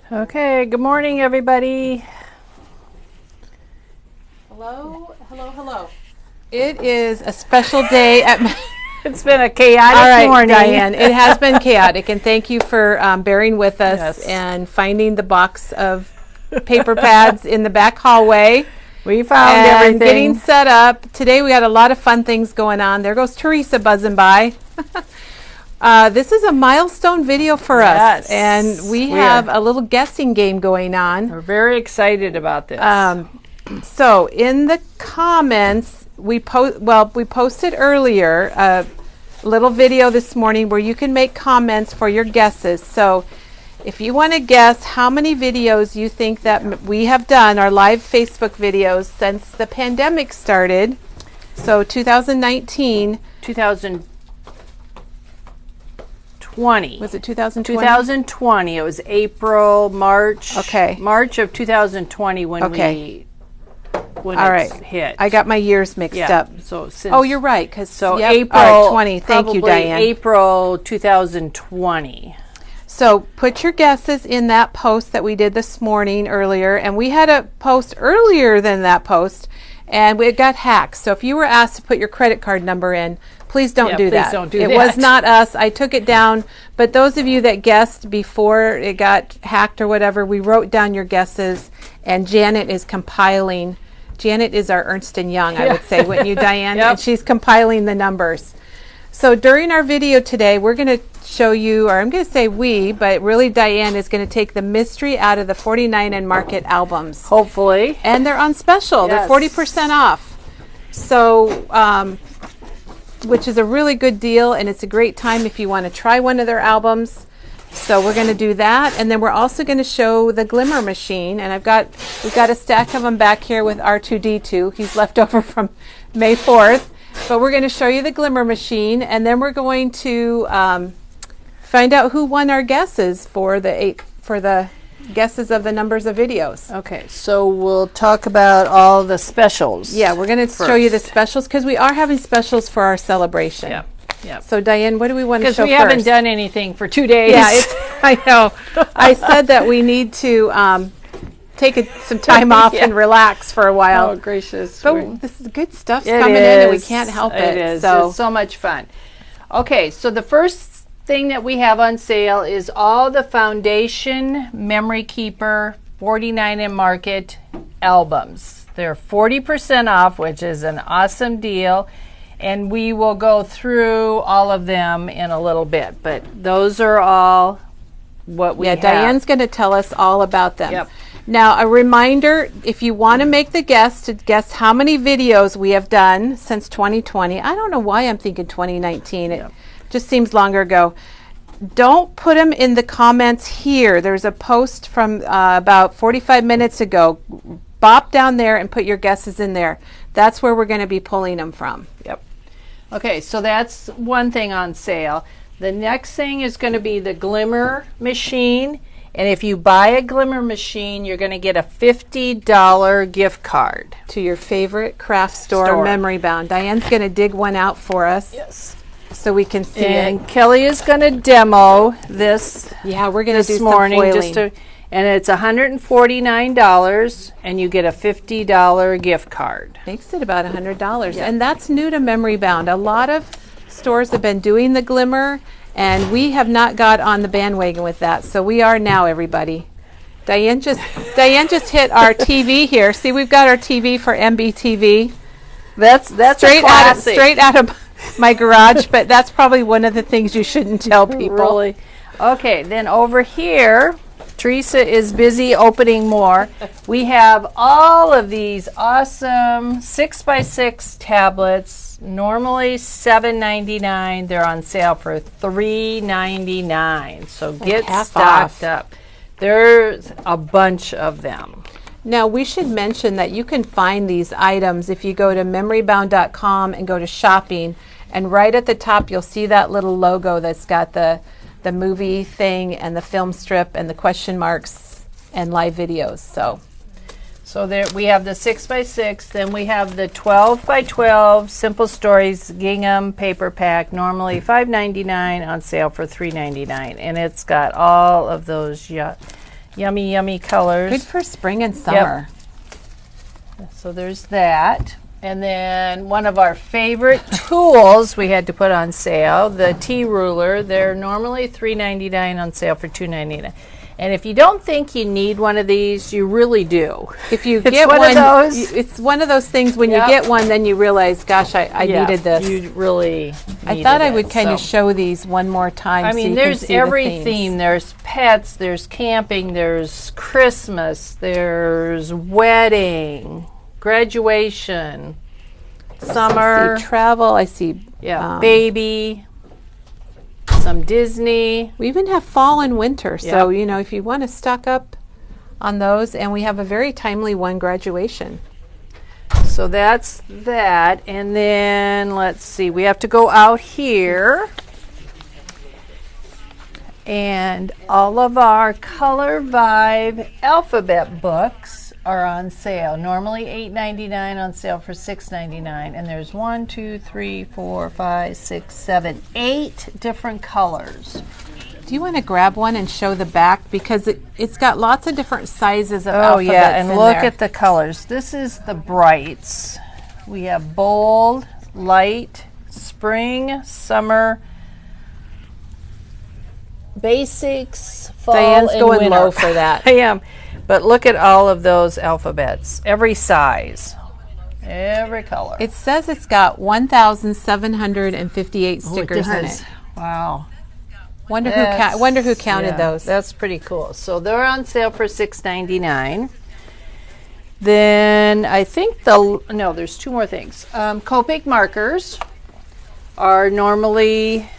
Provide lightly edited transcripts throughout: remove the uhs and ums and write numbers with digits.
Okay, good morning, everybody. Hello, hello, hello. It is a special day at It's been a chaotic morning. Diane, it has been chaotic, and thank you for bearing with us Yes. and finding the box of paper pads in the back hallway. We found and everything. Getting set up. Today we had a lot of fun things going on. There goes Teresa buzzing by. This is a milestone video for us, and we have a little guessing game going on. We're very excited about this. So in the comments, we posted earlier a little video this morning where you can make comments for your guesses. So if you want to guess how many videos you think that we have done, our live Facebook videos since the pandemic started, so 2019. 2020. Was it 2020? 2020. It was April, March. Okay. March of 2020 when All it hit. I got my years mixed up. So since You're right. April all right, 20. Thank you, Diane. April 2020. So put your guesses in that post that we did this morning earlier, and we had a post earlier than that post, and it got hacked. So if you were asked to put your credit card number in, please don't do that. It was not us. I took it down, but those of you that guessed before it got hacked or whatever, we wrote down your guesses, and Janet is compiling. Janet is our Ernst & Young, I would say, wouldn't you, Diane? Yep. And she's compiling the numbers. So during our video today, we're going to show you, or I'm going to say we, but really Diane is going to take the mystery out of the 49 and Market albums. Hopefully. And they're on special. Yes. They're 40% off. So, which is a really good deal, and it's a great time if you want to try one of their albums. So we're going to do that, and then we're also going to show the Glimmer machine, and we've got a stack of them back here with R2D2. He's left over from May 4th. But we're going to show you the Glimmer machine, and then we're going to find out who won our guesses for the guesses of the numbers of videos. Okay, so we'll talk about all the specials. Yeah, we're going to show you the specials because we are having specials for our celebration. Yeah. Yeah. So Diane, what do we want to show first? Because we haven't done anything for 2 days. Yeah, I know. I said that we need to take some time off and relax for a while. Oh, gracious. But this is good stuff's coming in, and we can't help it. It is. So. It's so much fun. Okay, so the first thing that we have on sale is all the Foundation Memory Keeper 49 and Market albums. They're 40% off, which is an awesome deal. And we will go through all of them in a little bit. But those are all what we have. Diane's going to tell us all about them. Yep. Now, a reminder, if you want to make the guess to guess how many videos we have done since 2020. I don't know why I'm thinking 2019. It just seems longer ago. Don't put them in the comments here. There's a post from about 45 minutes ago. Bop down there and put your guesses in there. That's where we're going to be pulling them from. Yep. Okay, so that's one thing on sale. The next thing is going to be the Glimmer machine. And if you buy a Glimmer machine, you're going to get a $50 gift card to your favorite craft store. Memory Bound. Diane's going to dig one out for us. Yes. So we can see it. And Kelly is going to demo this. Yeah, we're going to do morning some foiling. And it's $149, and you get a $50 gift card. Makes it about $100. Yeah. And that's new to Memory Bound. A lot of stores have been doing the Glimmer, and we have not got on the bandwagon with that. So we are now, everybody. Diane just hit our TV here. See, we've got our TV for MBTV. That's straight out of my garage, but that's probably one of the things you shouldn't tell people. Really? Okay, then over here, Teresa is busy opening more. We have all of these awesome 6x6 tablets, normally $7.99. They're on sale for $3.99. So get stocked up. There's a bunch of them. Now, we should mention that you can find these items if you go to memorybound.com and go to shopping, and right at the top you'll see that little logo that's got the movie thing and the film strip and the question marks and live videos. So there we have the 6x6, then we have the 12x12 Simple Stories gingham paper pack, normally $5.99, on sale for $3.99, and it's got all of those Yummy, yummy colors. Good for spring and summer. Yep. So there's that. And then one of our favorite tools we had to put on sale, the T ruler. They're normally $3.99 on sale for $2.99. And if you don't think you need one of these, you really do. If you get one, it's one of those things when you get one, then you realize, gosh, I needed this. You really I thought I would kind of show these one more time. I mean, there's every theme. There's pets, there's camping, there's Christmas, there's wedding, graduation, summer. I see travel, I see baby. Some Disney. We even have fall and winter. So, you know, if you want to stock up on those, and we have a very timely one, graduation. So that's that. And then let's see, we have to go out here. And all of our Color Vibe alphabet books are on sale. Normally $8.99, on sale for $6.99. And there's 1, 2, 3, 4, 5, 6, 7, 8 different colors. Do you want to grab one and show the back? Because it's got lots of different sizes of alphabets. Oh, yeah, and look at the colors. This is the brights. We have bold, light, spring, summer, basics, fall, Diane's and going winter. low for that. I am. But look at all of those alphabets. Every size. Every color. It says it's got 1,758 stickers in it. Wow. Wonder who counted those. That's pretty cool. So they're on sale for $6.99. Then I think there's two more things. Copic markers are normally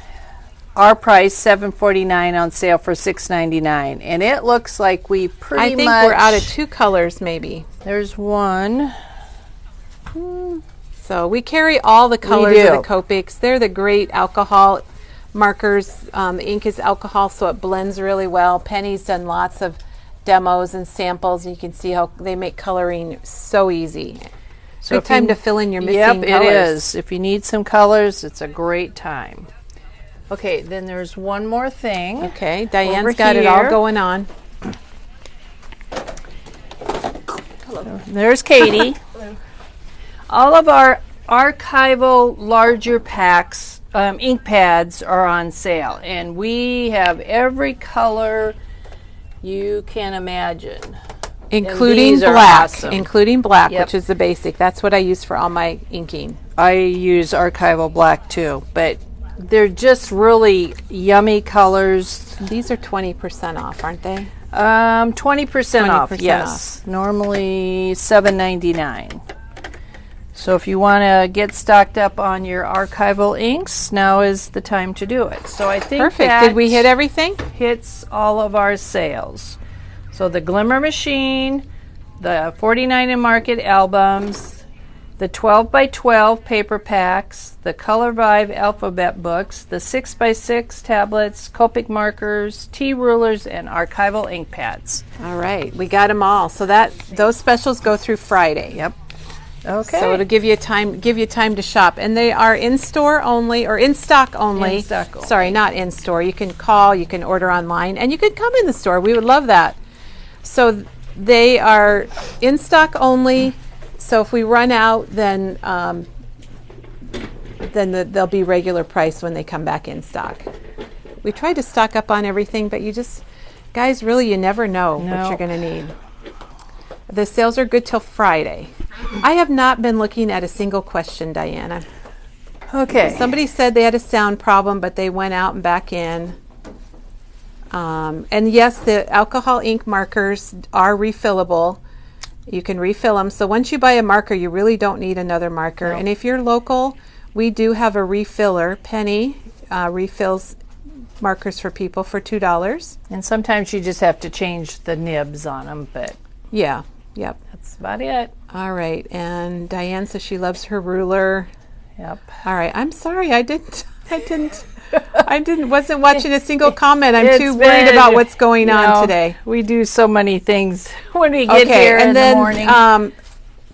our price $7.49, on sale for $6.99, and it looks like we pretty much. I think we're out of 2 colors, maybe. There's one. So we carry all the colors of the Copics. They're the great alcohol markers. The ink is alcohol, so it blends really well. Penny's done lots of demos and samples, and you can see how they make coloring so easy. So good time to fill in your missing colors. Yep, it is. If you need some colors, it's a great time. Okay, then there's one more thing. Okay, Diane's got it all going on. Hello. There's Katie. Hello. All of our archival larger packs, ink pads, are on sale, and we have every color you can imagine. Including black, awesome. Including black, which is the basic. That's what I use for all my inking. I use archival black too, but they're just really yummy colors. These are 20% off, aren't they? 20% off, yes. Normally $7.99. So if you want to get stocked up on your archival inks, now is the time to do it. So I think perfect. Did we hit everything? Hits all of our sales. So the Glimmer Machine, the 49 in Market albums, the 12 by 12 paper packs, the Color Vibe alphabet books, the 6 by 6 tablets, Copic markers, T rulers, and archival ink pads. All right, we got them all. So those specials go through Friday. Yep. Okay. So it'll give you time to shop, and they are in store only or in stock only. In stock only. Sorry, not in store. You can call, you can order online, and you can come in the store. We would love that. So they are in stock only. So if we run out, then they'll be regular price when they come back in stock. We try to stock up on everything, but guys, really, you never know what you're going to need. The sales are good till Friday. I have not been looking at a single question, Diana. Okay. Somebody said they had a sound problem, but they went out and back in. And yes, the alcohol ink markers are refillable. You can refill them. So once you buy a marker, you really don't need another marker. No. And if you're local, we do have a refiller. Penny refills markers for people for $2. And sometimes you just have to change the nibs on them, but yeah, yep. That's about it. All right. And Diane says she loves her ruler. Yep. All right. I'm sorry. I wasn't watching a single comment. I'm too worried about what's going on today. We do so many things when we get here and in then, the morning.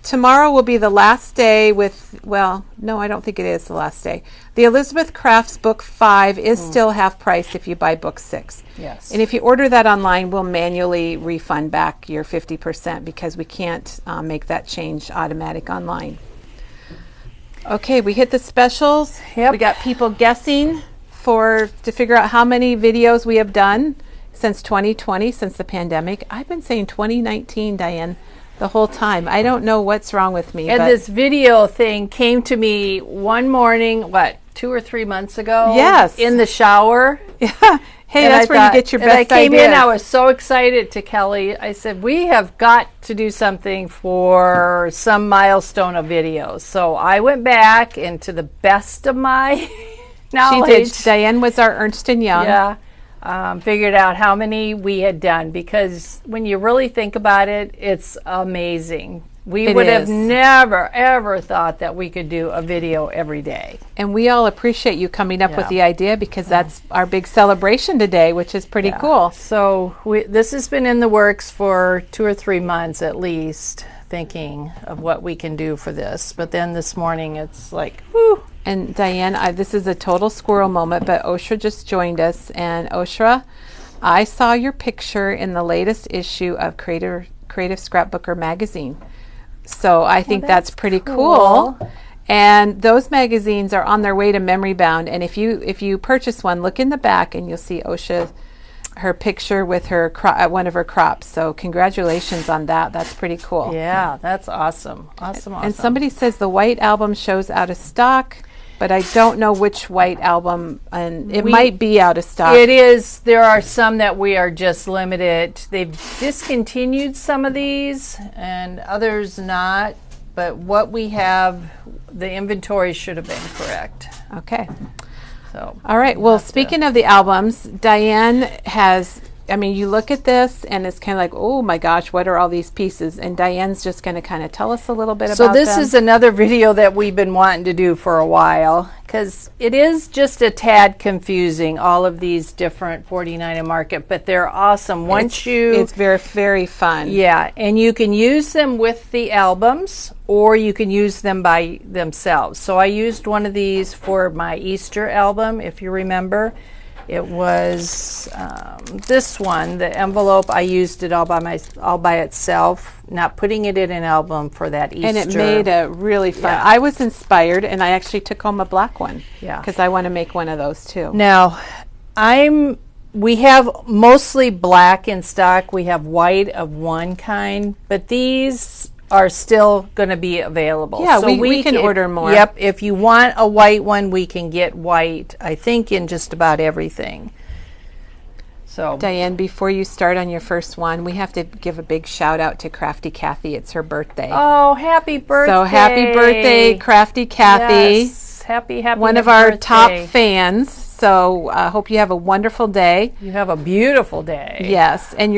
tomorrow will be the last day with, well, no, I don't think it is the last day. The Elizabeth Crafts book 5 is still half price if you buy book 6. Yes. And if you order that online, we'll manually refund back your 50% because we can't make that change automatic online. Okay, we hit the specials. Yep. We got people guessing to figure out how many videos we have done since 2020, since the pandemic. I've been saying 2019, Diane, the whole time. I don't know what's wrong with me. And this video thing came to me one morning, 2 or 3 months ago? Yes. In the shower. Yeah. Hey, that's where you get your best ideas. I came in, I was so excited to Kelly. I said, we have got to do something for some milestone of videos. So I went back, and to the best of my knowledge. She did. Diane was our Ernst & Young. Yeah. Figured out how many we had done, because when you really think about it, it's amazing. We would have never, ever thought that we could do a video every day. And we all appreciate you coming up with the idea, because that's our big celebration today, which is pretty cool. So this has been in the works for 2 or 3 months at least, thinking of what we can do for this. But then this morning it's like, whew. And Diane, this is a total squirrel moment, but Oshra just joined us. And Oshra, I saw your picture in the latest issue of Creative Scrapbooker magazine. So I think that's pretty cool. And those magazines are on their way to Memory Bound. And if you purchase one, look in the back and you'll see Osha, her picture with her one of her crops. So congratulations on that. That's pretty cool. Yeah, that's awesome. Awesome. And somebody says the white album shows out of stock, but I don't know which white album, and it might be out of stock. It is. There are some that we are just limited. They've discontinued some of these and others not, but what we have, the inventory should have been correct. Okay. So, all right. Well, speaking of the albums, Diane has, I mean, you look at this and it's kind of like, oh my gosh, what are all these pieces? And Diane's just going to kind of tell us a little bit about them. So this is another video that we've been wanting to do for a while, because it is just a tad confusing, all of these different 49 in market, but they're awesome. It's very, very fun. Yeah, and you can use them with the albums, or you can use them by themselves. So I used one of these for my Easter album, if you remember. It was this one, the envelope. I used it all by itself, not putting it in an album for that Easter. And it made a really fun. Yeah. I was inspired, and I actually took home a black one. Yeah, because I want to make one of those too. Now, we have mostly black in stock. We have white of one kind, but these are still going to be available. Yeah, so we can order more. Yep, if you want a white one, we can get white, I think, in just about everything. So, Diane, before you start on your first one, we have to give a big shout out to Crafty Kathy. It's her birthday. Oh, happy birthday. So happy birthday, Crafty Kathy. Yes, happy one of our top fans. So I hope you have a wonderful day. You have a beautiful day. Yes, and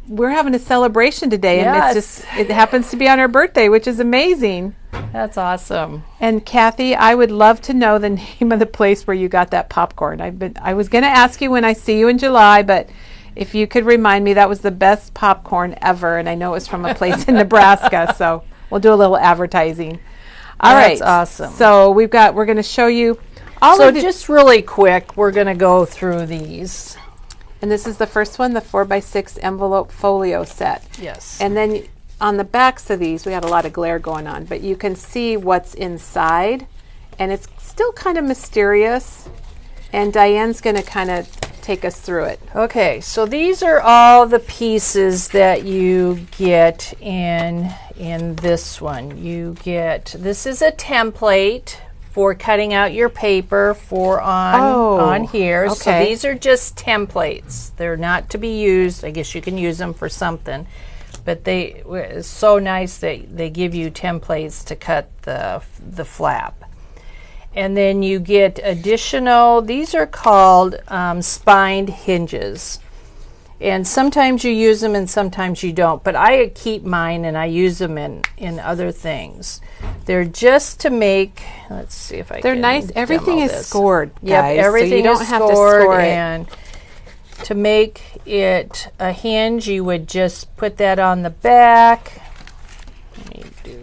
we're having a celebration today, yes. And it happens to be on her birthday, which is amazing. That's awesome. And Kathy, I would love to know the name of the place where you got that popcorn. I was going to ask you when I see you in July, but if you could remind me, that was the best popcorn ever, and I know it was from a place in Nebraska. So we'll do a little advertising. All right, that's awesome. So we're going to show you just really quick, we're going to go through these. And this is the first one, the 4x6 envelope folio set. Yes. And then on the backs of these, we have a lot of glare going on, but you can see what's inside, and it's still kind of mysterious. And Diane's going to kind of take us through it. Okay, so these are all the pieces that you get in this one. This is a template for cutting out your paper on here. Okay. So these are just templates. They're not to be used. I guess you can use them for something. But it's so nice that they give you templates to cut the flap. And then you get additional, these are called spined hinges. And sometimes you use them and sometimes you don't. But I keep mine and I use them in other things. They're just to make, let's see if I can. They're nice. Everything is scored, guys. Yep, everything so you don't is have scored, to score it. And to make it a hinge, you would just put that on the back. Let me do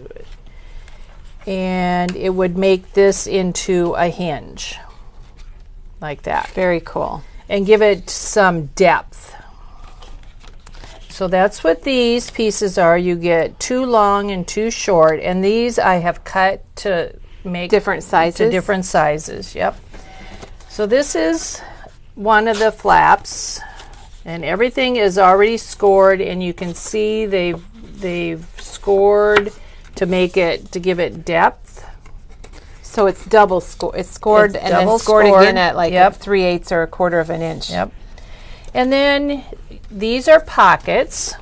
and it would make this into a hinge like that. Very cool. And give it some depth. So that's what these pieces are. You get 2 long and 2 short, and these I have cut to make different sizes. To different sizes, yep. So this is one of the flaps, and everything is already scored, and you can see they've scored to give it depth. So it's double score. It's scored It's and then double scored scored. again at like Yep. 3/8 or 1/4 of an inch. Yep. And then these are pockets.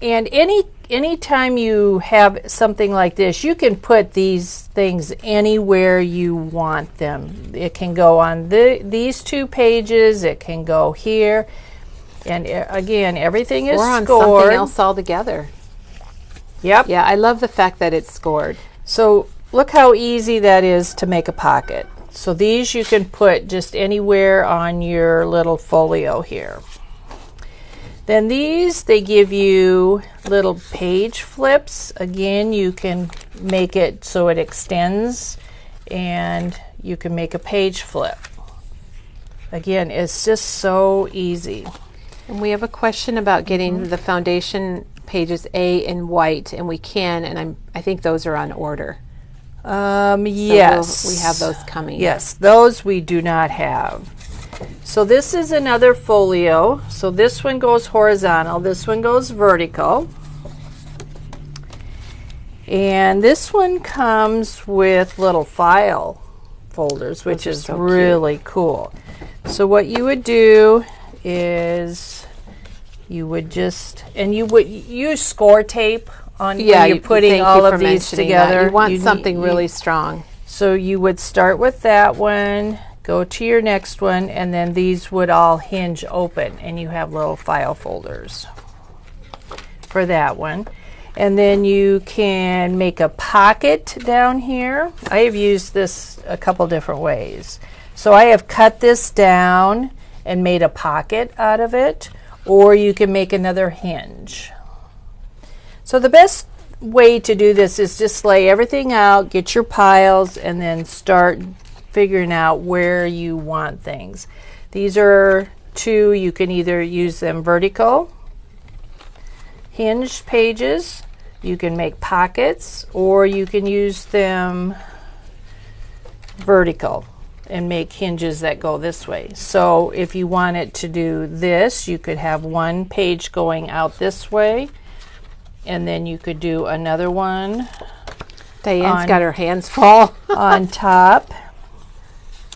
And any time you have something like this, you can put these things anywhere you want them. It can go on these 2 pages. It can go here. And again, everything is or on scored. something else altogether. Yep. Yeah, I love the fact that it's scored. So look how easy that is to make a pocket. So these you can put just anywhere on your little folio here. Then these, they give you little page flips. Again, you can make it so it extends, and you can make a page flip. Again, it's just so easy. And we have a question about getting the foundation pages A in white, and we can, and I think those are on order. Yes. We have those coming. Yes, those we do not have. So this is another folio. So this one goes horizontal, this one goes vertical. And this one comes with little file folders, which is so really cool. So what you would do is you would just, and you would use score tape on when you're putting all of these together. You want something really strong. So you would start with that one, go to your next one, and then these would all hinge open, and you have little file folders for that one. And then you can make a pocket down here. I have used this a couple different ways. So I have cut this down and made a pocket out of it, or you can make another hinge. So the best way to do this is just lay everything out, get your piles, and then start figuring out where you want things. These are 2, you can either use them vertical, hinged pages, you can make pockets, or you can use them vertical and make hinges that go this way. So if you wanted to do this, you could have one page going out this way, and then you could do another one. Diane's got her hands full. On top.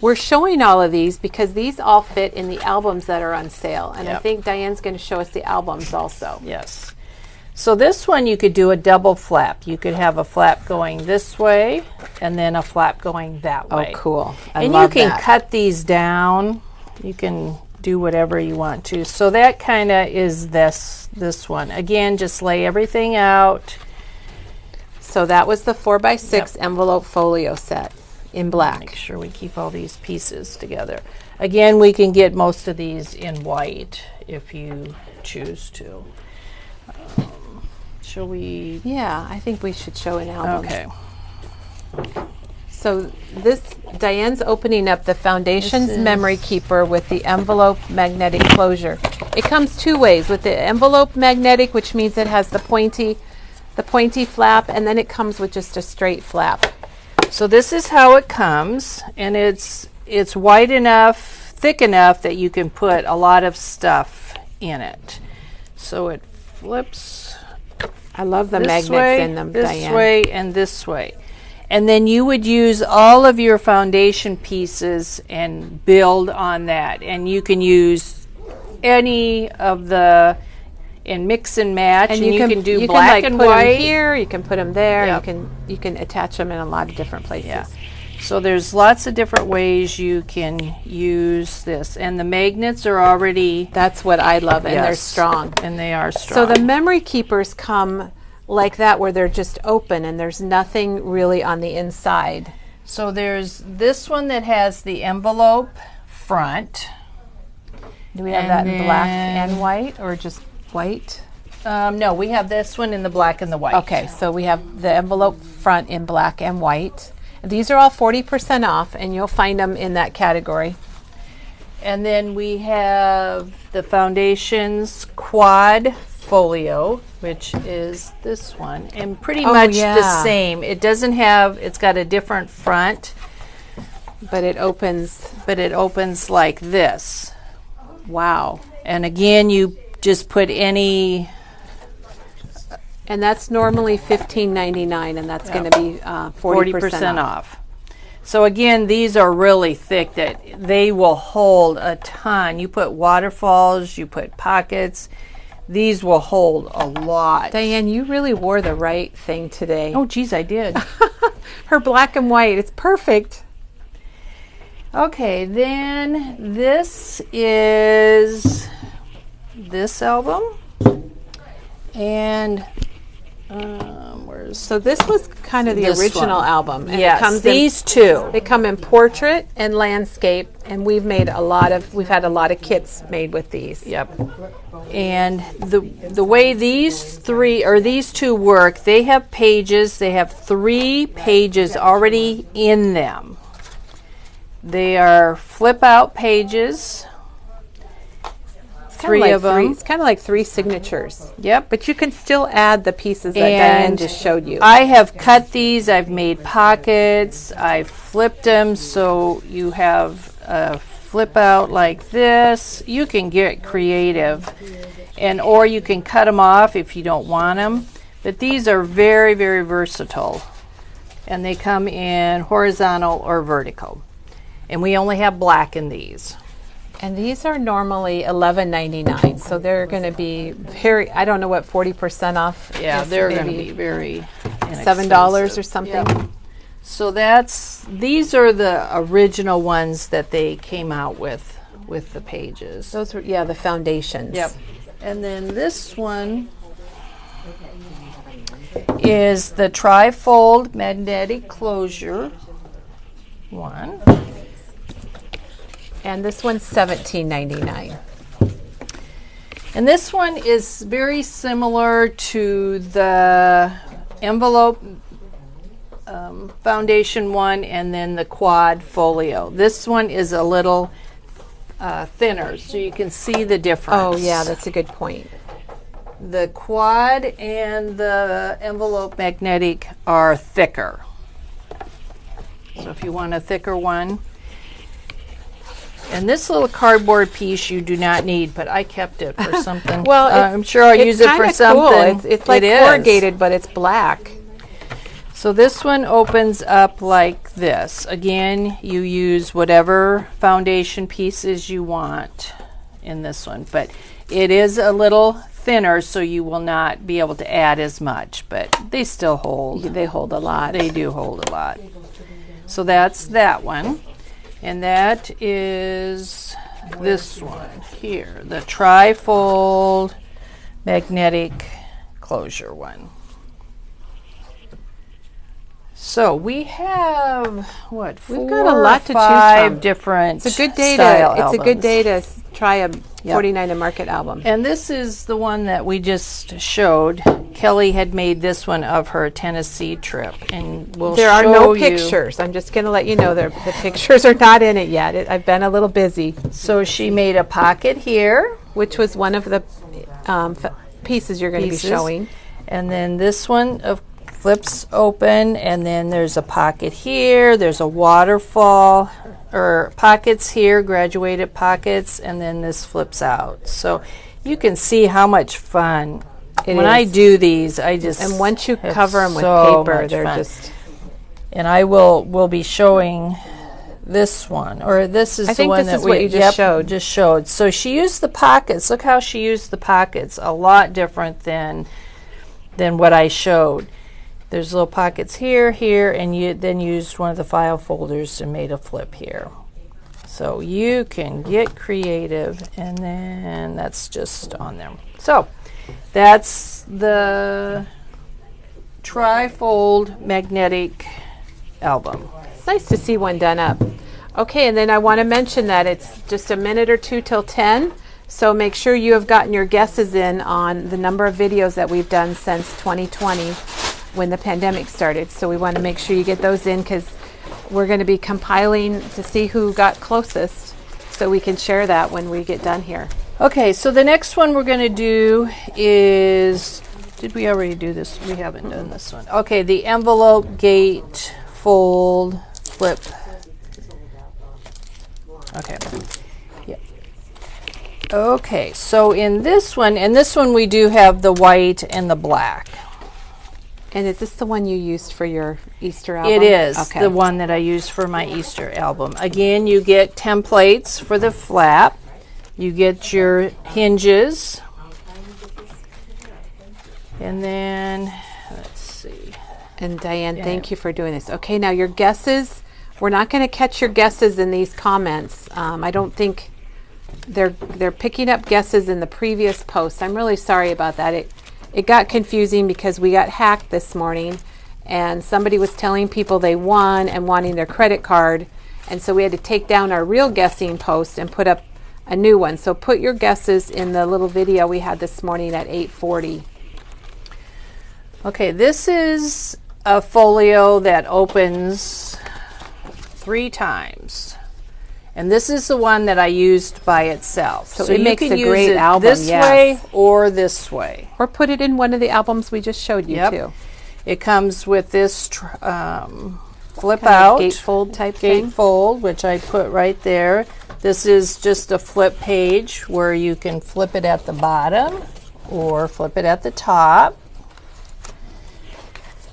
We're showing all of these because these all fit in the albums that are on sale. And I Yep. think Diane's going to show us the albums also. Yes. So this one you could do a double flap. You could have a flap going this way and then a flap going that way. Oh, cool. I And love you can that. cut these down. You can do whatever you want to. So that kind of is this one. Again, just lay everything out. So that was the 4x6 envelope folio set in black. Make sure we keep all these pieces together. Again, we can get most of these in white if you choose to. Shall we? Yeah, I think we should show an album. Okay. So this, Diane's opening up the Foundations Memory Keeper with the envelope magnetic closure. It comes 2 ways, with the envelope magnetic, which means it has the pointy flap, and then it comes with just a straight flap. So this is how it comes, and it's wide enough, thick enough that you can put a lot of stuff in it. So it flips. I love the This magnets way, in them, this Diane. way, and this way. And then you would use all of your foundation pieces and build on that. And you can use any of the, and mix and match. And you can do black and put white. them here, you can put them there, Yep. you can attach them in a lot of different places. Yeah. So there's lots of different ways you can use this. And the magnets are already, That's what I love, and they're yes, strong. And they are strong. So the memory keepers come like that, where they're just open and there's nothing really on the inside. So there's this one that has the envelope front. Do we have And that in black then- and white, or just white? No, we have this one in the black and the white. Okay, so we have the envelope front in black and white. These are all 40% off, and you'll find them in that category. And then we have the Foundations Quad Folio, which is this one, and pretty much the same. It doesn't have, it's got a different front, but it opens like this. Wow. And again, you just put any, and that's normally $15.99, and that's going to be 40% off. So again, these are really thick that they will hold a ton. You put waterfalls, you put pockets, these will hold a lot. Diane, you really wore the right thing today. Oh, geez, I did. Her black and white, it's perfect. Okay, then this is this album. And so this was kind of the original album. And yes, it comes these two. They come in portrait and landscape, and we've had a lot of kits made with these. Yep. And the way these two work, they have pages. They have 3 pages already in them. They are flip out pages. 3 of them. It's kind of like 3 signatures. Yep. But you can still add the pieces that Diane just showed you. I have cut these. I've made pockets. I've flipped them so you have a flip out like this. You can get creative, or you can cut them off if you don't want them. But these are very, very versatile, and they come in horizontal or vertical. And we only have black in these. And these are normally $11.99, so they're going to be I don't know what 40% off. Yeah, they're going to be very $7 or something. Yep. So these are the original ones that they came out with the pages. Those were the Foundations. Yep. And then this one is the trifold magnetic closure one. And this one's $17.99. And this one is very similar to the envelope foundation one and then the quad folio. This one is a little thinner, so you can see the difference. Oh, yeah, that's a good point. The quad and the envelope magnetic are thicker. So if you want a thicker one. And this little cardboard piece you do not need, but I kept it for something. Well, I'm sure I'll use it for something. Cool. It's like corrugated, but it's black. So this one opens up like this. Again, you use whatever foundation pieces you want in this one, but it is a little thinner, so you will not be able to add as much, but they still hold. They hold a lot. They do hold a lot. So that's that one. And that is this one here, the trifold magnetic closure one. So we have what? We've got a lot to choose from. Different. It's a good day albums. It's a good day to try a 49 and Market album. And this is the one that we just showed. Kelly had made this one of her Tennessee trip, and there are no pictures. I'm just going to let you know the pictures are not in it yet. I've been a little busy. So she made a pocket here, which was one of the pieces you're going to be showing. And then this one flips open, and then there's a pocket here. There's a waterfall, or pockets here, graduated pockets, and then this flips out. So you can see how much fun. When I do these, and once you cover them with paper, they're fun. And I will be showing this one, or this is the one that we just showed. So she used the pockets. Look how she used the pockets. A lot different than what I showed. There's little pockets here, and you then used one of the file folders and made a flip here. So you can get creative, and then that's just on there. So that's the trifold magnetic album. It's nice to see one done up. Okay, and then I want to mention that it's just a minute or two till 10. So make sure you have gotten your guesses in on the number of videos that we've done since 2020 when the pandemic started. So we want to make sure you get those in because we're going to be compiling to see who got closest so we can share that when we get done here. Okay, so the next one we're going to do is, did we already do this? We haven't done this one. Okay, the envelope, gate, fold, flip. Okay. Yeah. Okay, so in this one, and this one we do have the white and the black. And is this the one you used for your Easter album? It is okay. the one that I used for my Easter album. Again, you get templates for the flap. You get your hinges. And then, let's see. And Diane, thank you for doing this. Okay, now your guesses. We're not going to catch your guesses in these comments. I don't think they're picking up guesses in the previous post. I'm really sorry about that. It got confusing because we got hacked this morning and somebody was telling people they won and wanting their credit card. And so we had to take down our real guessing post and put up a new one. So put your guesses in the little video we had this morning at 8:40. Okay, this is a folio that opens 3 times. And this is the one that I used by itself. So it makes a great album, this way or this way. Or put it in one of the albums we just showed you too. It comes with this flip kind out. Gatefold type thing. Gatefold, which I put right there. This is just a flip page where you can flip it at the bottom or flip it at the top.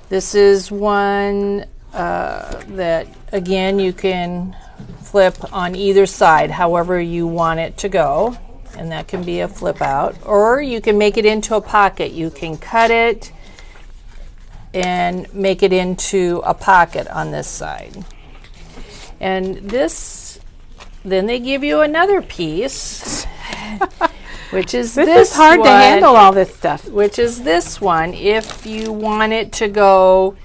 This is one that, again, you can flip on either side, however you want it to go, and that can be a flip out. Or you can make it into a pocket. You can cut it and make it into a pocket on this side. And this, then they give you another piece, which is this is hard one, to handle all this stuff. which is this one. If you want it to go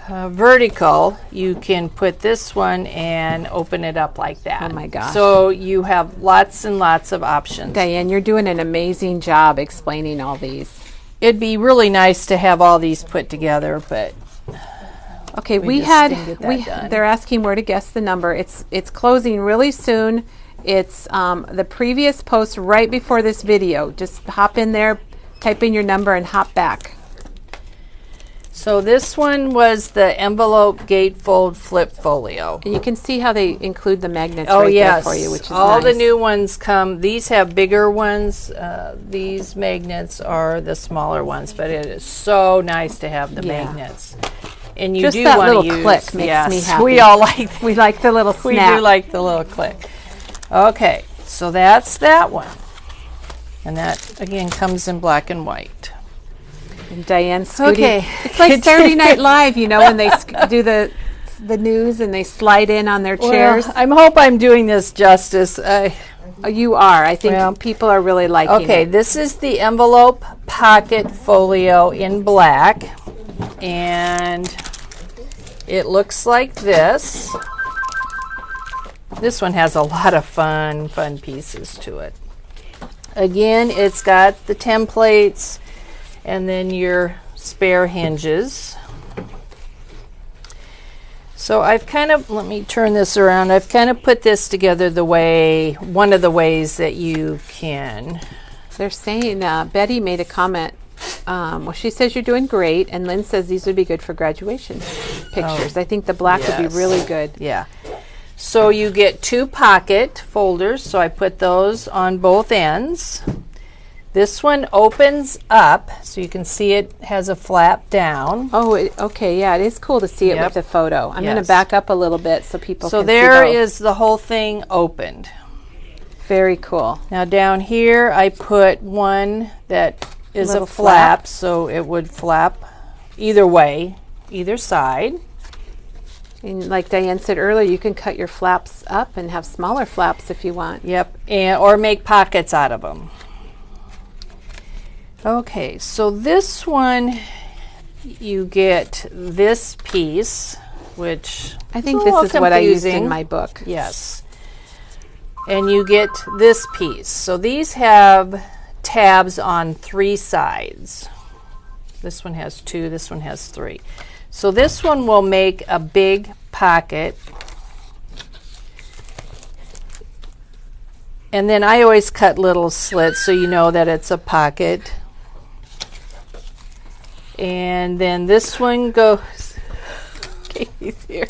vertical, you can put this one and open it up like that. Oh my gosh. So you have lots and lots of options. Diane, you're doing an amazing job explaining all these. It'd be really nice to have all these put together, but okay, they're asking where to guess the number. It's closing really soon. It's the previous post right before this video. Just hop in there, type in your number and hop back. so this one was the envelope gatefold flip folio. And you can see how they include the magnets Oh right yes, there for you, which is all nice. the new ones come. These have bigger ones. These magnets are the smaller ones, but it is so nice to have the magnets. And you Just do that want little to use. click makes me happy. We all like. We like the little We snap. do like the little click. Okay, so that's that one, and that again comes in black and white. And Diane scooting. Okay. It's like Saturday Night Live, you know, when they do the news and they slide in on their chairs. Well, I hope I'm doing this justice. Oh, you are. I think Well, people are really liking it. Okay, this is the envelope pocket folio in black, and it looks like this. This one has a lot of fun pieces to it. Again, it's got the templates and then your spare hinges. So I've kind of, let me turn this around. I've kind of put this together one of the ways that you can. They're saying, Betty made a comment. Well, she says you're doing great, and Lynn says these would be good for graduation pictures. I think the black would be really good. Yeah. So you get 2 pocket folders, so I put those on both ends. This one opens up, so you can see it has a flap down. Oh, okay, yeah, it is cool to see it with the photo. I'm going to back up a little bit so people can see there both. is the whole thing opened. Very cool. Now down here I put one that is Little a flap, so it would flap either way, either side. And like Diane said earlier, you can cut your flaps up and have smaller flaps if you want. Yep, or make pockets out of them. Okay, so this one, you get this piece, which I think is a this little is what I used confusing. in my book. Yes. and you get this piece. So these have tabs on 3 sides. This one has 2, this one has 3. So this one will make a big pocket. And then I always cut little slits so you know that it's a pocket. And then this one goes, Katie's here.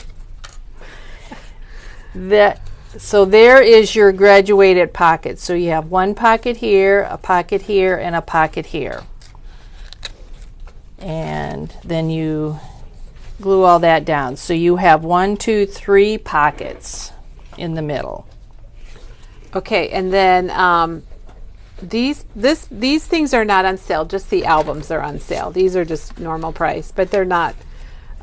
So there is your graduated pocket. So you have one pocket here, a pocket here, and a pocket here. And then you glue all that down. So you have 1, 2, 3 pockets in the middle. Okay, and then these things are not on sale. Just the albums are on sale. These are just normal price, but they're not.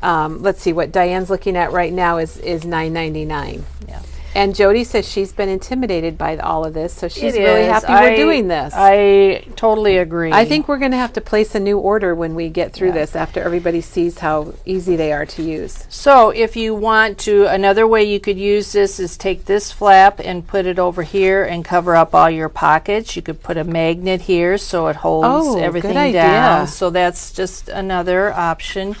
Let's see, what Diane's looking at right now is $9.99. Yeah. And Jody says she's been intimidated by all of this, so she's really happy we're doing this. I totally agree. I think we're going to have to place a new order when we get through this after everybody sees how easy they are to use. So if you want to, another way you could use this is take this flap and put it over here and cover up all your pockets. You could put a magnet here so it holds everything down. So that's just another option.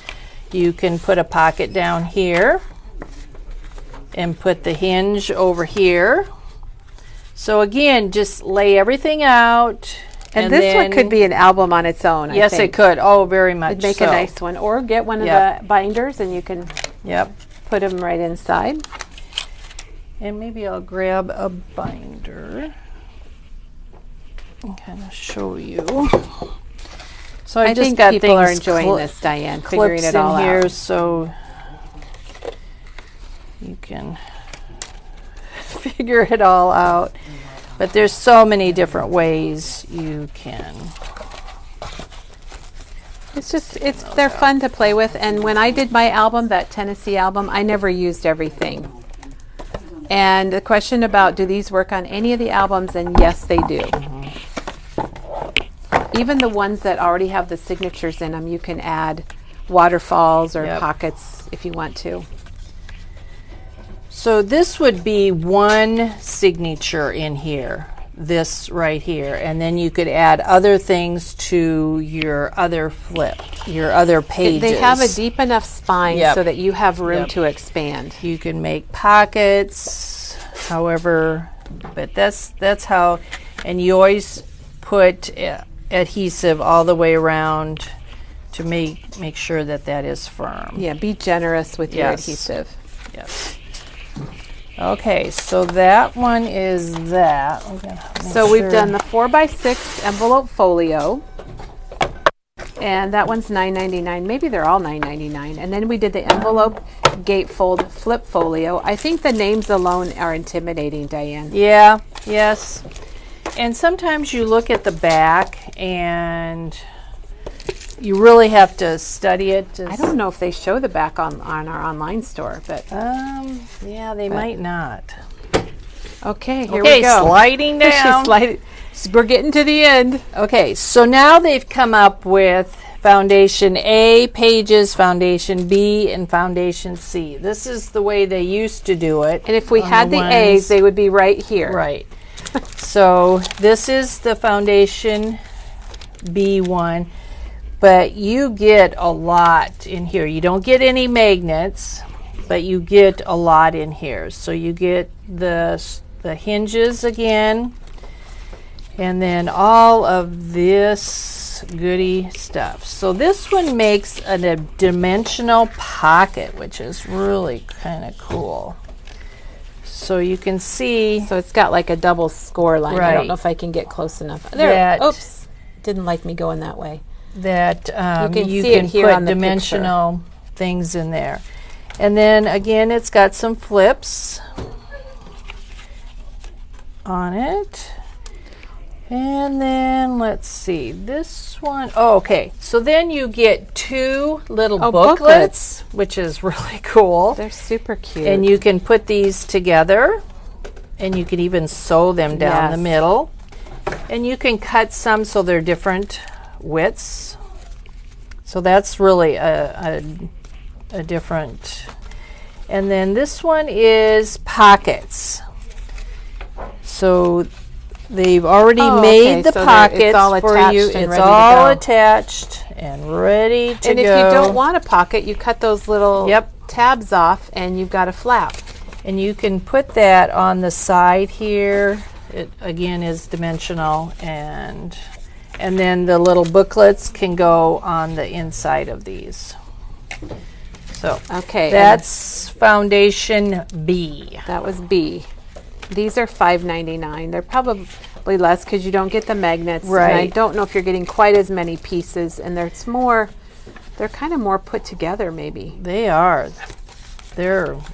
You can put a pocket down here and put the hinge over here. So again, just lay everything out. And this one could be an album on its own, yes, I think. It could. Oh, very much It'd make so. a nice one. Or get one of the binders and you can put them right inside. And maybe I'll grab a binder and kind of show you. So I just think got people are things enjoying this, Diane, figuring it all in here out. so you can figure it all out. But there's so many different ways you can. They're fun to play with. And when I did my album, that Tennessee album, I never used everything. And the question about do these work on any of the albums, and yes, they do. Even the ones that already have the signatures in them, you can add waterfalls or pockets if you want to. So this would be one signature in here, this right here, and then you could add other things to your other flip, your other pages. They have a deep enough spine so that you have room to expand. You can make pockets, however, but that's how, and you always put adhesive all the way around to make sure that is firm. Yeah, be generous with your adhesive. Yes. Okay, so that one is that. So we've done the 4x6 envelope folio, and that one's $9.99. Maybe they're all $9.99. And then we did the envelope gatefold flip folio. I think the names alone are intimidating, Diane. Yeah, yes. And sometimes you look at the back and you really have to study it. I don't know if they show the back on our online store, but yeah, they might not. Okay, here we go. Sliding down. We're getting to the end. Okay, so now they've come up with Foundation A pages, Foundation B, and Foundation C. This is the way they used to do it. And if we had the A's, they would be right here. Right. So this is the Foundation B one. But you get a lot in here. You don't get any magnets, but you get a lot in here. So you get the hinges again, and then all of this goody stuff. So this one makes a dimensional pocket, which is really kind of cool. So you can see. So it's got like a double score line. Right. I don't know if I can get close enough. There. Oops. Didn't like me going that way. That you can put on the dimensional things in there. And then again, it's got some flips on it. And then let's see, this one. Oh, okay. So then you get 2 little booklets, which is really cool. They're super cute. And you can put these together, and you can even sew them down the middle. And you can cut some so they're different widths. So that's really a different. And then this one is pockets. so they've already Oh, made okay, the so pockets it's all for attached you. and It's ready to all go. attached and ready to And go. if you don't want a pocket, you cut those little Yep. tabs off and you've got a flap. And you can put that on the side here. It again is dimensional, and then the little booklets can go on the inside of these. So Okay. that's foundation B. That was B. These are $5.99. They're probably less because you don't get the magnets. And I Right. don't know if you're getting quite as many pieces, and they're kind of more put together maybe. They are.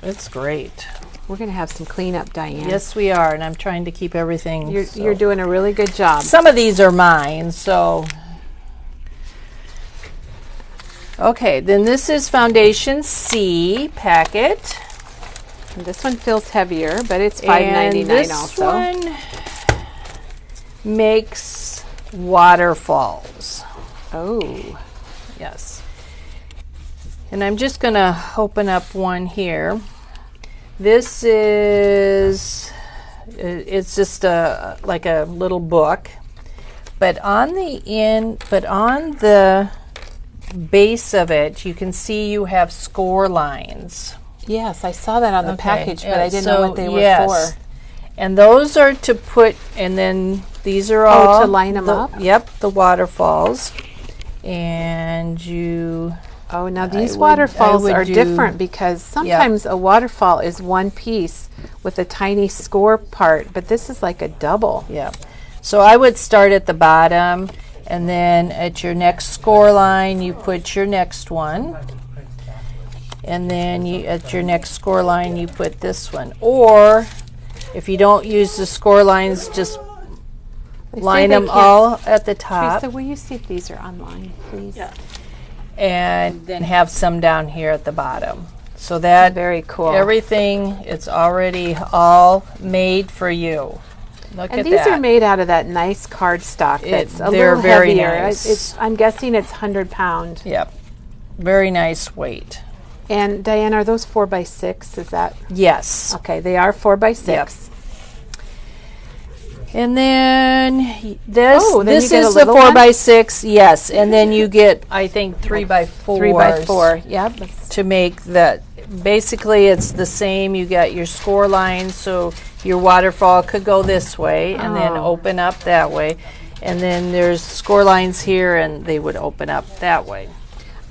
It's great. We're going to have some cleanup, Diane. Yes, we are, and I'm trying to keep everything. You're doing a really good job. Some of these are mine, so. Okay, then this is foundation C packet. And this one feels heavier, but it's And $5.99 this also. one makes waterfalls. Oh. Yes. And I'm just going to open up one here. This is, it's just like a little book, but on the base of it, you can see you have score lines. Yes, I saw that on the Okay, package, but I didn't know so what they were yes. for. And those are to put, and then these are all to line 'em up? Yep, the waterfalls. And you Oh, now these would- waterfalls I would are do- different because sometimes a waterfall is one piece with a tiny score part, but this is like a double. yeah. So I would start at the bottom, and then at your next score line, you put your next one. And then at your next score line, you put this one. Or if you don't use the score lines, just They say line they them can't- all at the top. Teresa, will you see if these are online, please? Yeah. And then have some down here at the bottom. So that Very cool. everything, it's already all made for you. Look And at these that. are made out of that nice cardstock that's a they're little very heavier. nice. I'm guessing it's 100-pound. Yep. Very nice weight. And Diane, are those 4x6? Is that Yes. okay? They are 4x6. And then this Oh, then this you get a is the little 4x6, yes. And then you get, I think, 3x4. 3x4. Yep. That's- To make that. Basically, it's the same. You got your score lines, so your waterfall could go this way and then Oh. open up that way. And then there's score lines here, and they would open up that way.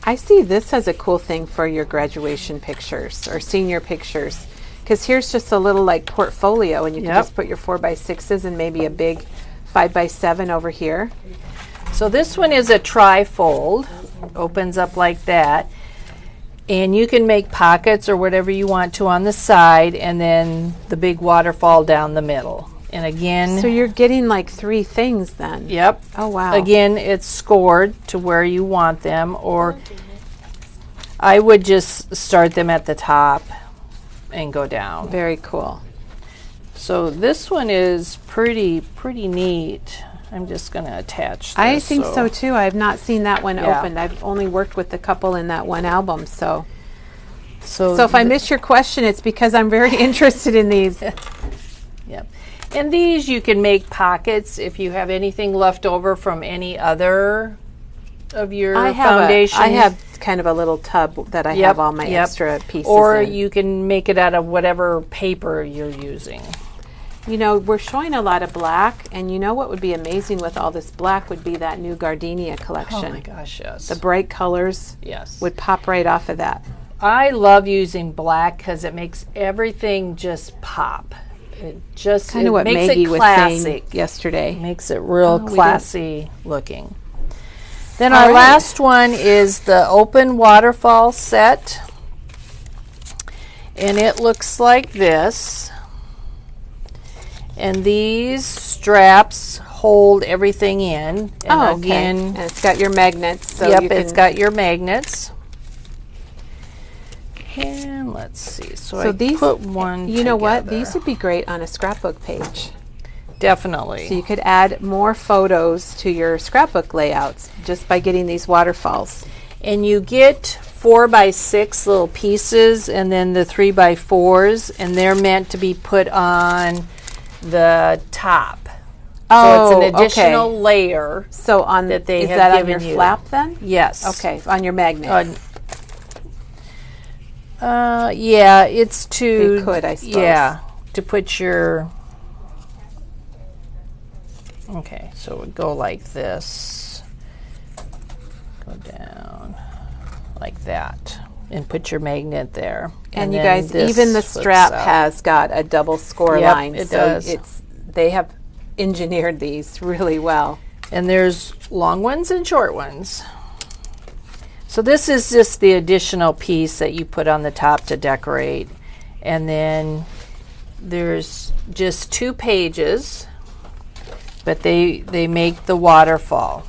I see this as a cool thing for your graduation pictures or senior pictures, because here's just a little like portfolio, and you can Yep. just put your 4x6s and maybe a big 5x7 over here. So this one is a tri-fold. Opens up like that. And you can make pockets or whatever you want to on the side, and then the big waterfall down the middle. And again, So you're getting like 3 things then. yep. Oh wow. Again, it's scored to where you want them, or I would just start them at the top and go down. Very cool. So this one is pretty neat. I'm just going to attach this. I think so too. I have not seen that one Yeah. opened. I've only worked with the couple in that one album. So So if I missed your question, it's because I'm very interested in these. Yep. And these you can make pockets if you have anything left over from any other of your foundation. I have kind of a little tub that I have all my extra pieces Or in. you can make it out of whatever paper you're using. You know, we're showing a lot of black, and you know what would be amazing with all this black would be that new gardenia collection. Oh my gosh, yes. The bright colors yes. would pop right off of that. I love using black because it makes everything just pop. It just Kind of what makes Maggie it was classic. saying yesterday. Makes it real we classy looking. Then All our right. last one is the open waterfall set. And it looks like this. And these straps hold everything in. And Oh, okay. again, And it's got your magnets. So yep, you it's can- got your magnets. And let's see. So I these, put one you know what? together. These would be great on a scrapbook page. Definitely. So you could add more photos to your scrapbook layouts just by getting these waterfalls. And you get 4x6 little pieces, and then the 3x4s, and they're meant to be put on the top. Oh, so it's an additional okay. layer. So on that they is have that on given your you. flap then? Yes. Okay, on your magnet. Yeah, it's to. They could, I suppose. Yeah, to put your. Okay, so it would go like this. Go down like that, and put your magnet there. And you then guys, this even the flips strap out. has got a double score Yep, line. it so does. they have engineered these really well. And there's long ones and short ones. So this is just the additional piece that you put on the top to decorate. And then there's just 2 pages, but they make the waterfall.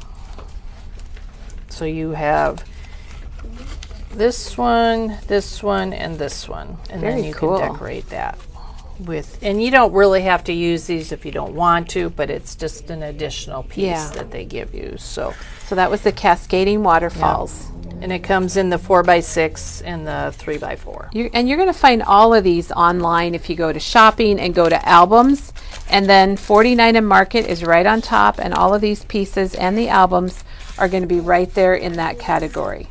So you have this one, and this one. And Very then you cool. can decorate that. And you don't really have to use these if you don't want to, but it's just an additional piece that they give you. So that was the cascading waterfalls. and it comes in the 4x6 and the 3x4. You're going to find all of these online if you go to shopping and go to albums. And then 49 and Market is right on top, and all of these pieces and the albums are going to be right there in that category.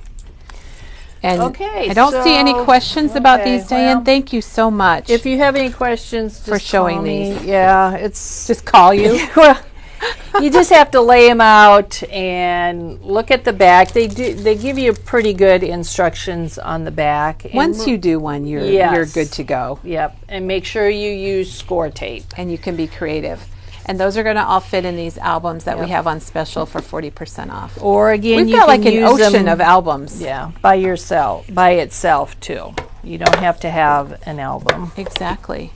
And Okay, I don't see any questions about okay, these, Diane. well, Thank you so much If you have any questions, just for showing call me. these. Yeah, it's Just call you. well, you just have to lay them out and look at the back. They give you pretty good instructions on the back. And Once you do one, you're Yes. good to go. Yep, and make sure you use score tape. And you can be creative. And those are going to all fit in these albums that we Yep. have on special for 40% off. Or again, We've you got can like an use ocean them, of albums. yeah, by itself too. You don't have to have an album. Exactly.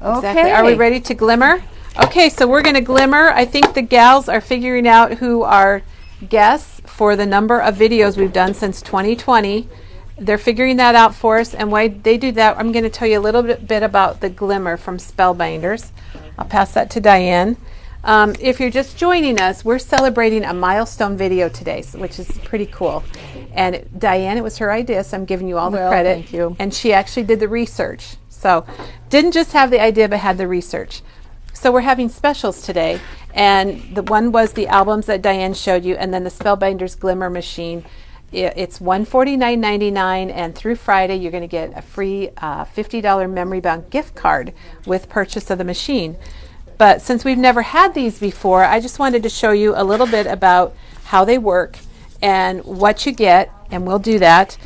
Okay. Exactly. Are we ready to glimmer? Okay, so we're going to glimmer. I think the gals are figuring out who our guests for the number of videos we've done since 2020. They're figuring that out for us, and why they do that, I'm going to tell you a little bit about the glimmer from Spellbinders. I'll pass that to Diane. If you're just joining us, we're celebrating a milestone video today, which is pretty cool. And Diane, it was her idea, so I'm giving you all the Well, credit. thank you. And she actually did the research. So didn't just have the idea, but had the research. So we're having specials today, and the one was the albums that Diane showed you, and then the Spellbinders Glimmer Machine. It's $149.99, and through Friday you're going to get a free $50 Memory Bound gift card with purchase of the machine. But since we've never had these before, I just wanted to show you a little bit about how they work and what you get, and we'll do that.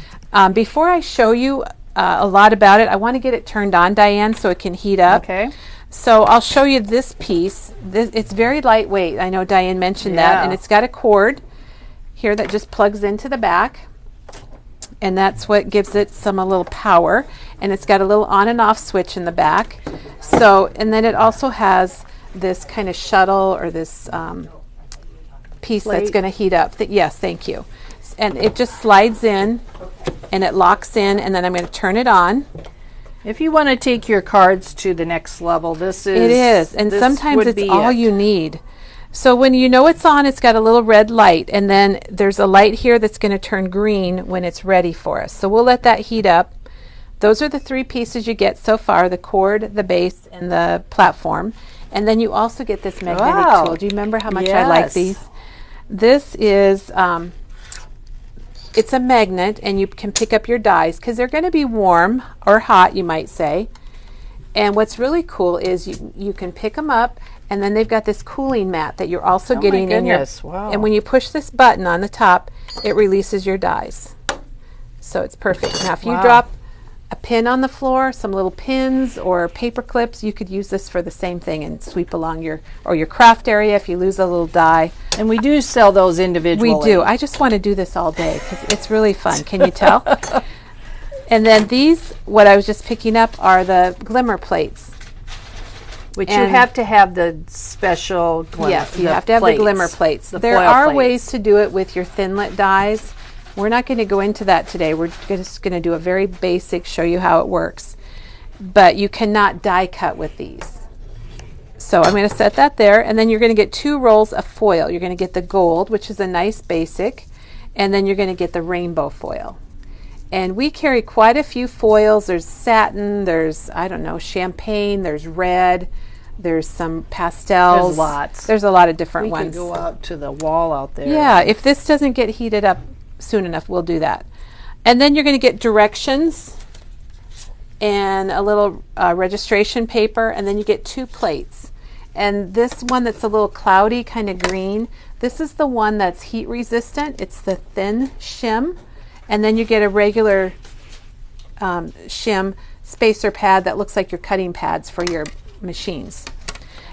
Before I show you a lot about it, I want to get it turned on, Diane, so it can heat up. Okay. So I'll show you this piece. It's very lightweight. I know Diane mentioned that, and it's got a cord here that just plugs into the back, and that's what gives it a little power. And it's got a little on and off switch in the back. So, and then it also has this kind of shuttle or this piece that's going to heat up. Yes, thank you. And it just slides in, and it locks in, and then I'm going to turn it on. If you want to take your cards to the next level, this is. It is, and this sometimes would it's be all it. you need. So when you know it's on, it's got a little red light, and then there's a light here that's going to turn green when it's ready for us. So we'll let that heat up. Those are the 3 pieces you get so far: the cord, the base, and the platform. And then you also get this magnetic tool. Do you remember how much I like these? This is it's a magnet, and you can pick up your dies because they're going to be warm or hot, you might say. And what's really cool is you can pick them up, and then they've got this cooling mat that you're also getting in your. Wow. And when you push this button on the top, it releases your dies. So it's perfect. Now, if you drop a pin on the floor, some little pins or paper clips, you could use this for the same thing and sweep along your craft area if you lose a little die. And we do sell those individually. We do. I just want to do this all day because it's really fun. Can you tell? And then these, what I was just picking up, are the glimmer plates. Which you have to have the special glimmer. Yes, you have to have the glimmer plates. There are ways to do it with your thinlit dies. We're not going to go into that today. We're just going to do a very basic, show you how it works. But you cannot die cut with these. So I'm going to set that there, and then you're going to get 2 rolls of foil. You're going to get the gold, which is a nice basic, and then you're going to get the rainbow foil. And we carry quite a few foils. There's satin, there's, I don't know, champagne, there's red, there's some pastels. There's lots. There's a lot of different We ones. could go out to the wall out there. Yeah, if this doesn't get heated up soon enough, we'll do that. And then you're going to get directions and a little registration paper, and then you get 2 plates. And this one that's a little cloudy, kind of green, this is the one that's heat resistant. It's the thin shim. And then you get a regular shim spacer pad that looks like your cutting pads for your machines.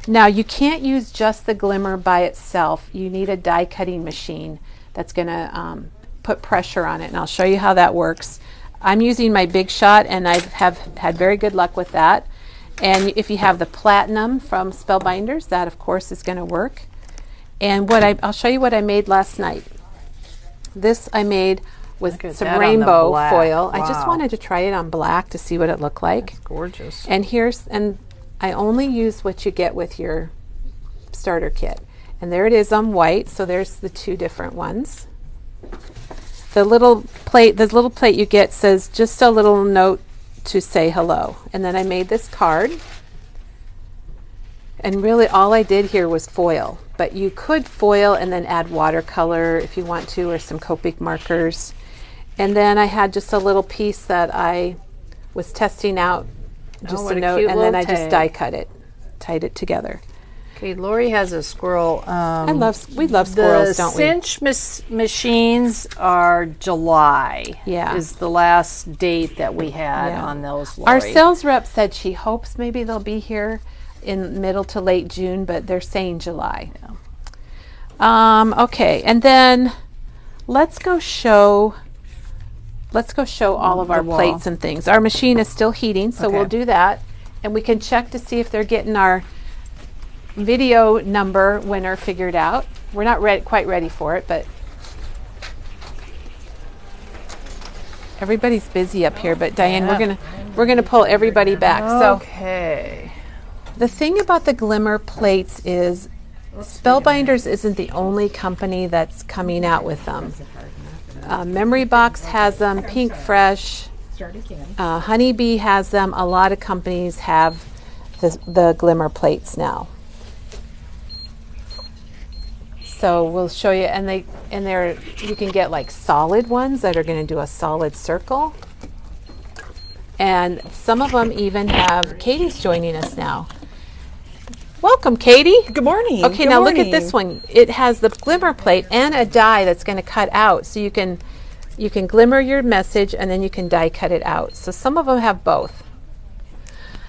Now, you can't use just the glimmer by itself. You need a die cutting machine that's going to put pressure on it, and I'll show you how that works. I'm using my Big Shot, and I have had very good luck with that. And if you have the Platinum from Spellbinders, that of course is going to work. And I'll show you what I made last night. This I made with some rainbow foil. Wow. I just wanted to try it on black to see what it looked like. That's gorgeous. And I only use what you get with your starter kit. And there it is on white, so there's the 2 different ones. The little plate you get says just a little note to say hello. And then I made this card. And really all I did here was foil. But you could foil and then add watercolor if you want to, or some Copic markers. And then I had just a little piece that I was testing out, just a note, and then I just die cut it, tied it together. Okay, Lori has a squirrel. We love squirrels, don't we? The cinch machines are July. Yeah, is the last date that we had on those. Lori. Our sales rep said she hopes maybe they'll be here in middle to late June, but they're saying July. Yeah. Okay, and then let's go show all of our plates and things. Our machine is still heating, so we'll do that, and we can check to see if they're getting our video number winner figured out. We're not quite ready for it, but everybody's busy up here. But Diane, we're gonna pull everybody back. Okay. So the thing about the glimmer plates is Spellbinders isn't the only company that's coming out with them. Memory Box has them, Pink Fresh, Honeybee has them. A lot of companies have the glimmer plates now. So we'll show you, and you can get like solid ones that are going to do a solid circle. And some of them even have, Katie's joining us now. Welcome, Katie. Good morning. Okay, now look at this one. It has the glimmer plate and a die that's going to cut out. So you can glimmer your message and then you can die cut it out. So some of them have both.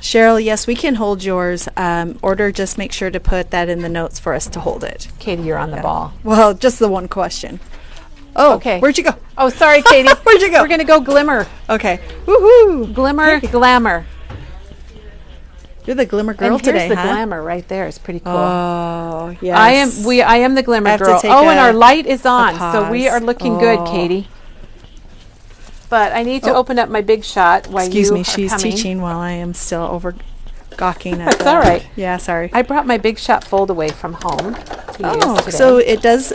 Cheryl, yes, we can hold yours. Order, just make sure to put that in the notes for us to hold it. Katie, you're on the ball. Well, just the one question. Oh, okay. Where'd you go? Oh, sorry, Katie. Where'd you go? We're going to go glimmer. Okay. Woohoo! Glimmer, glamour. You're the glimmer girl and today, here's the huh? glamour right there. It's pretty cool. Oh, yes. I am the glimmer girl. Oh, and our light is on, so we are looking good, Katie. But I need to open up my Big Shot while Excuse you me, are she's coming. teaching while I am still over gawking at That's all right. Yeah, sorry. I brought my Big Shot fold away from home to use today. So it does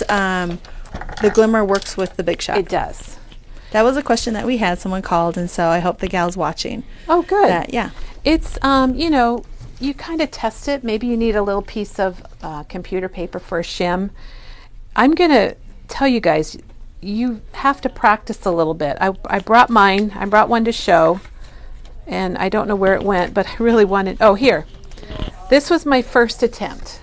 the glimmer works with the Big Shot. It does. That was a question that we had. Someone called, and so I hope the gal's watching. Oh, good. Yeah. It's, you kind of test it. Maybe you need a little piece of computer paper for a shim. I'm going to tell you guys, you have to practice a little bit. I brought mine. I brought one to show, and I don't know where it went, but I really wanted, here. This was my first attempt.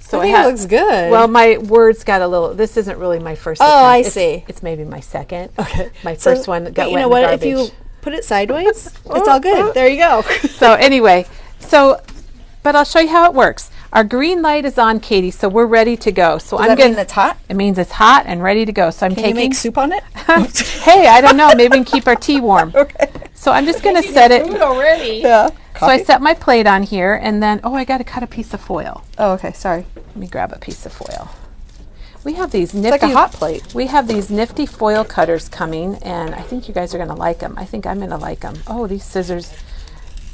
So I think it looks good. Well, my words got a little, this isn't really my first attempt. Oh, I see. It's maybe my second. Okay. My first one got wet in the what? garbage. If you put it sideways, it's all good. There you go. So anyway, but I'll show you how it works. Our green light is on, Katie, so we're ready to go. So Does that mean it's hot? It means it's hot and ready to go. So I'm Can taking. you make soup on it? Hey, I don't know. Maybe we can keep our tea warm. Okay. So I'm just going to set it. Food already. Yeah. So I set my plate on here, and then I got to cut a piece of foil. Oh, okay. Sorry. Let me grab a piece of foil. We have these nifty. It's like a hot plate. We have these nifty foil cutters coming, and I think you guys are going to like them. I think I'm going to like them. Oh, these scissors.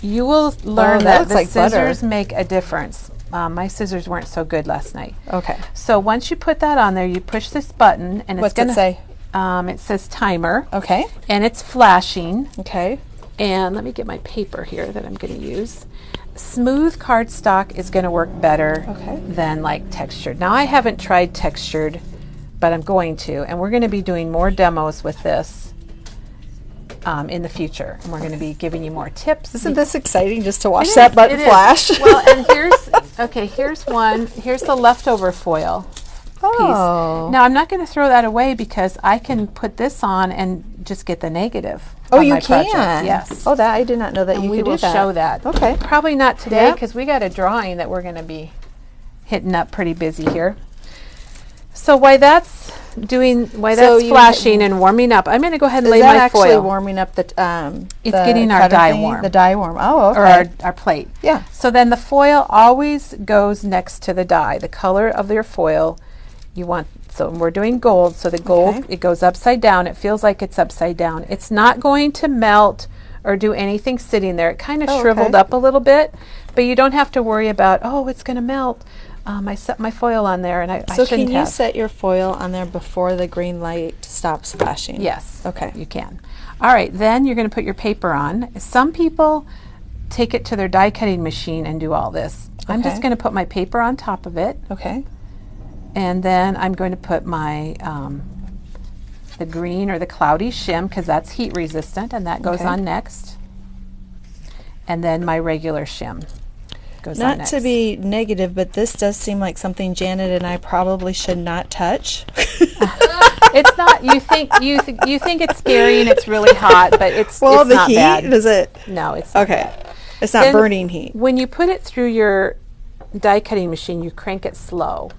You will learn that looks the like scissors butter. make a difference. My scissors weren't so good last night. Okay. So once you put that on there, you push this button, and What's it's going it say? It says timer. Okay. And it's flashing. Okay. And let me get my paper here that I'm going to use. Smooth cardstock is going to work better than like textured. Now I haven't tried textured, but I'm going to, and we're going to be doing more demos with this in the future, and we're going to be giving you more tips. Isn't this exciting just to watch that button flash? Well, and here's one. Here's the leftover foil piece. Now I'm not going to throw that away because I can put this on and just get the negative. Oh, on you my can? project. Yes. Oh, that I did not know that you could do that. We will show that. Okay. Probably not today because we got a drawing that we're going to be hitting up pretty busy here. So while that's flashing and warming up, I'm going to go ahead and lay my foil. Is that actually warming up the it's getting our dye warm. The dye warm. Oh, okay. Or our plate. Yeah. So then the foil always goes next to the dye. The color of your foil, so we're doing gold. So the gold, it goes upside down. It feels like it's upside down. It's not going to melt or do anything sitting there. It kind of shriveled up a little bit, but you don't have to worry about, it's going to melt. I set my foil on there, and I shouldn't have. So can you set your foil on there before the green light stops flashing? Yes. Okay. You can. All right, then you're going to put your paper on. Some people take it to their die cutting machine and do all this. I'm just going to put my paper on top of it. Okay. And then I'm going to put my the green or the cloudy shim, because that's heat resistant, and that goes on next. And then my regular shim goes on next. Not to be negative, but this does seem like something Janet and I probably should not touch. It's not. You think it's scary and it's really hot, but it's the not heat bad. Is it? No, it's not bad. It's not burning heat. When you put it through your die cutting machine, you crank it slow.